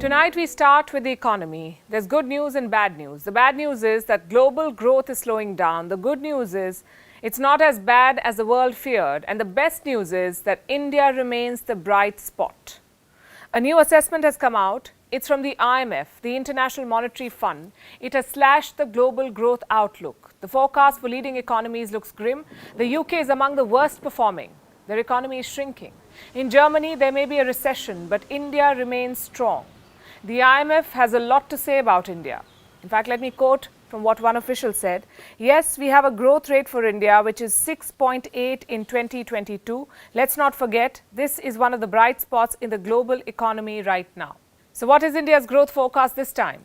Tonight we start with the economy. There's good news and bad news. The bad news is that global growth is slowing down. The good news is it's not as bad as the world feared. And the best news is that India remains the bright spot. A new assessment has come out. It's from the IMF, the International Monetary Fund. It has slashed the global growth outlook. The forecast for leading economies looks grim. The UK is among the worst performing. Their economy is shrinking. In Germany, there may be a recession, but India remains strong. The IMF has a lot to say about India. In fact, let me quote from what one official said. Yes, we have a growth rate for India, which is 6.8 in 2022. Let's not forget, this is one of the bright spots in the global economy right now. So what is India's growth forecast this time?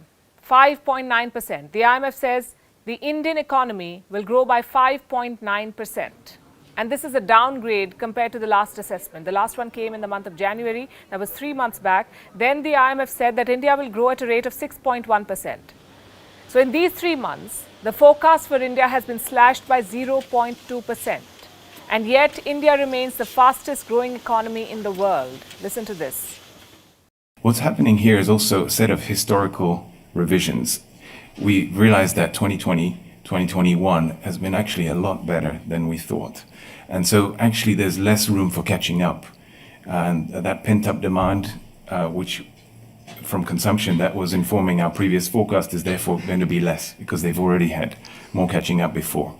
5.9%. The IMF says the Indian economy will grow by 5.9%. And this is a downgrade compared to the last assessment. The last one came in the month of January. That was 3 months back. Then the IMF said that India will grow at a rate of 6.1%. So in these 3 months, the forecast for India has been slashed by 0.2%. And yet India remains the fastest growing economy in the world. Listen to this. What's happening here is also a set of historical revisions. We realized that 2021 has been actually a lot better than we thought. And so actually there's less room for catching up. And that pent-up demand, which from consumption that was informing our previous forecast, is therefore going to be less because they've already had more catching up before.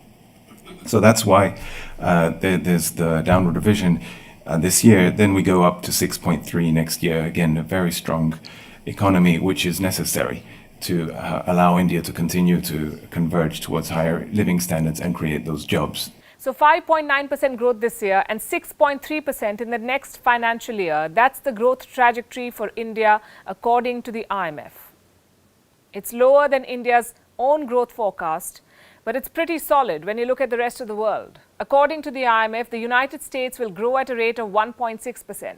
So that's why there's the downward revision this year. Then we go up to 6.3 next year. Again, a very strong economy, which is necessary to allow India to continue to converge towards higher living standards and create those jobs. So 5.9% growth this year and 6.3% in the next financial year. That's the growth trajectory for India according to the IMF. It's lower than India's own growth forecast, but it's pretty solid when you look at the rest of the world. According to the IMF, the United States will grow at a rate of 1.6%.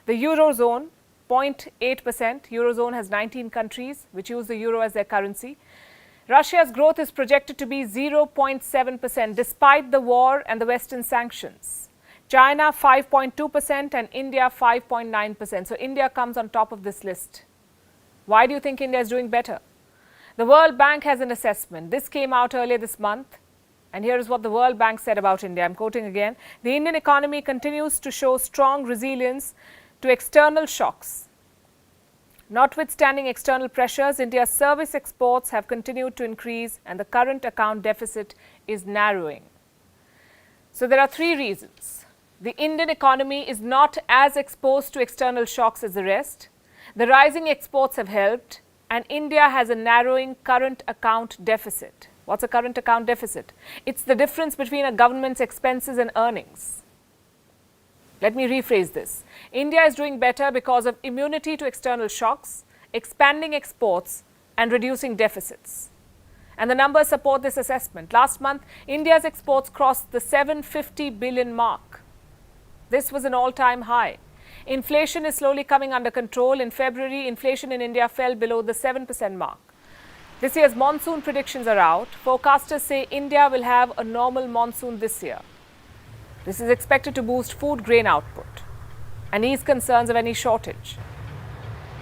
The Eurozone, 0.8%. Eurozone has 19 countries which use the euro as their currency. Russia's growth is projected to be 0.7% despite the war and the Western sanctions. China 5.2% and India 5.9%. So India comes on top of this list. Why do you think India is doing better? The World Bank has an assessment. This came out earlier this month. And here is what the World Bank said about India. I'm quoting again. The Indian economy continues to show strong resilience to external shocks. Notwithstanding external pressures, India's service exports have continued to increase and the current account deficit is narrowing. So there are 3 reasons. The Indian economy is not as exposed to external shocks as the rest. The rising exports have helped and India has a narrowing current account deficit. What's a current account deficit? It's the difference between a government's expenses and earnings. Let me rephrase this. India is doing better because of immunity to external shocks, expanding exports and reducing deficits. And the numbers support this assessment. Last month, India's exports crossed the 750 billion mark. This was an all-time high. Inflation is slowly coming under control. In February, inflation in India fell below the 7% mark. This year's monsoon predictions are out. Forecasters say India will have a normal monsoon this year. This is expected to boost food grain output and ease concerns of any shortage.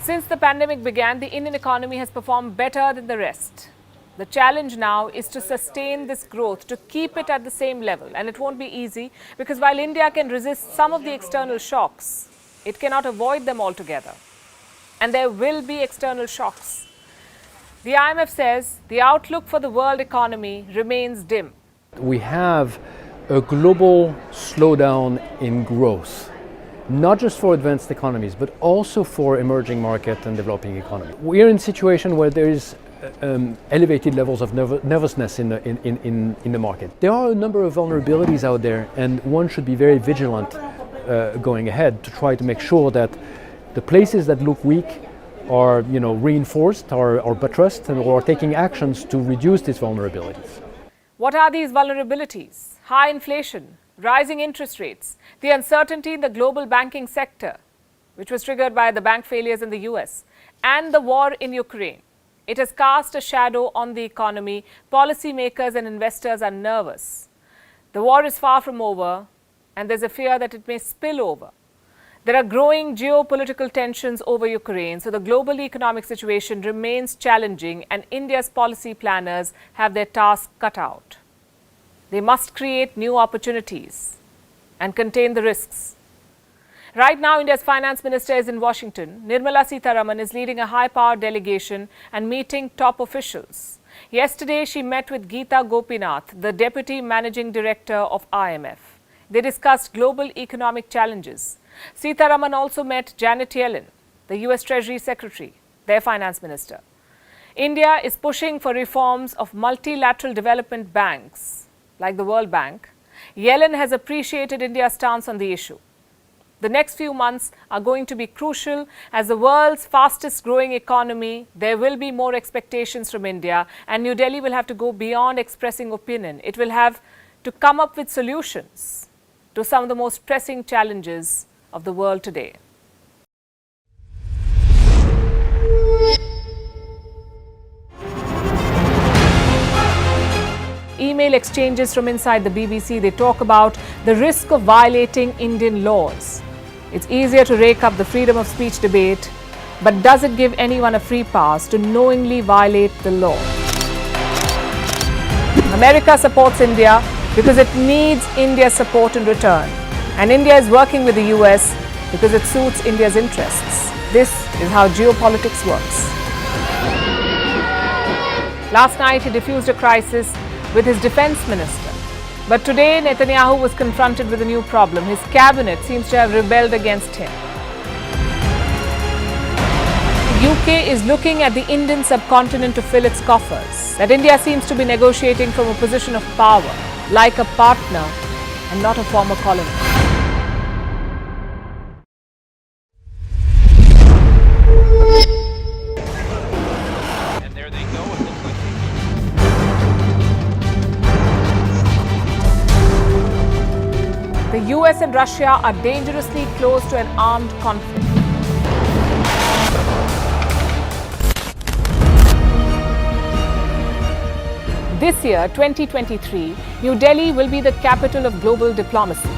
Since the pandemic began, the Indian economy has performed better than the rest. The challenge now is to sustain this growth, to keep it at the same level. And it won't be easy because while India can resist some of the external shocks, it cannot avoid them altogether. And there will be external shocks. The IMF says the outlook for the world economy remains dim. We have a global slowdown in growth, not just for advanced economies, but also for emerging market and developing economies. We are in a situation where there is elevated levels of nervousness in the market. There are a number of vulnerabilities out there, and one should be very vigilant going ahead to try to make sure that the places that look weak are reinforced or buttressed or taking actions to reduce these vulnerabilities. What are these vulnerabilities? High inflation, rising interest rates, the uncertainty in the global banking sector, which was triggered by the bank failures in the US, and the war in Ukraine. It has cast a shadow on the economy. Policymakers and investors are nervous. The war is far from over, and there's a fear that it may spill over. There are growing geopolitical tensions over Ukraine, so the global economic situation remains challenging and India's policy planners have their task cut out. They must create new opportunities and contain the risks. Right now, India's finance minister is in Washington. Nirmala Sitharaman is leading a high-powered delegation and meeting top officials. Yesterday, she met with Geeta Gopinath, the deputy managing director of IMF. They discussed global economic challenges. Sitharaman also met Janet Yellen, the US Treasury Secretary, their finance minister. India is pushing for reforms of multilateral development banks, like the World Bank. Yellen has appreciated India's stance on the issue. The next few months are going to be crucial. As the world's fastest growing economy, there will be more expectations from India, and New Delhi will have to go beyond expressing opinion. It will have to come up with solutions to some of the most pressing challenges of the world today. Email exchanges from inside the BBC, they talk about the risk of violating Indian laws. It's easier to rake up the freedom of speech debate, but does it give anyone a free pass to knowingly violate the law? America supports India because it needs India's support in return. And India is working with the US because it suits India's interests. This is how geopolitics works. Last night, he diffused a crisis with his defense minister. But today, Netanyahu was confronted with a new problem. His cabinet seems to have rebelled against him. The UK is looking at the Indian subcontinent to fill its coffers. That India seems to be negotiating from a position of power, like a partner and not a former colony. And there they go. It looks like The US and Russia are dangerously close to an armed conflict. This year, 2023, New Delhi will be the capital of global diplomacy.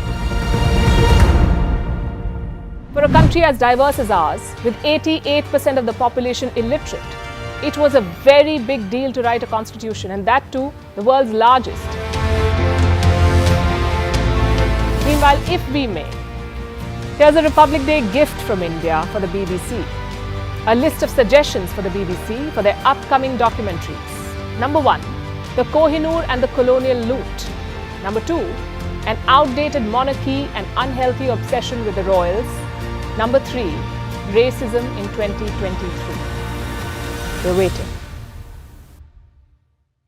For a country as diverse as ours, with 88% of the population illiterate, it was a very big deal to write a constitution, and that too, the world's largest. Meanwhile, if we may, here's a Republic Day gift from India for the BBC. A list of suggestions for the BBC for their upcoming documentaries. Number 1, the Kohinoor and the colonial loot. Number 2, an outdated monarchy and unhealthy obsession with the royals. Number 3, racism in 2023. We're waiting.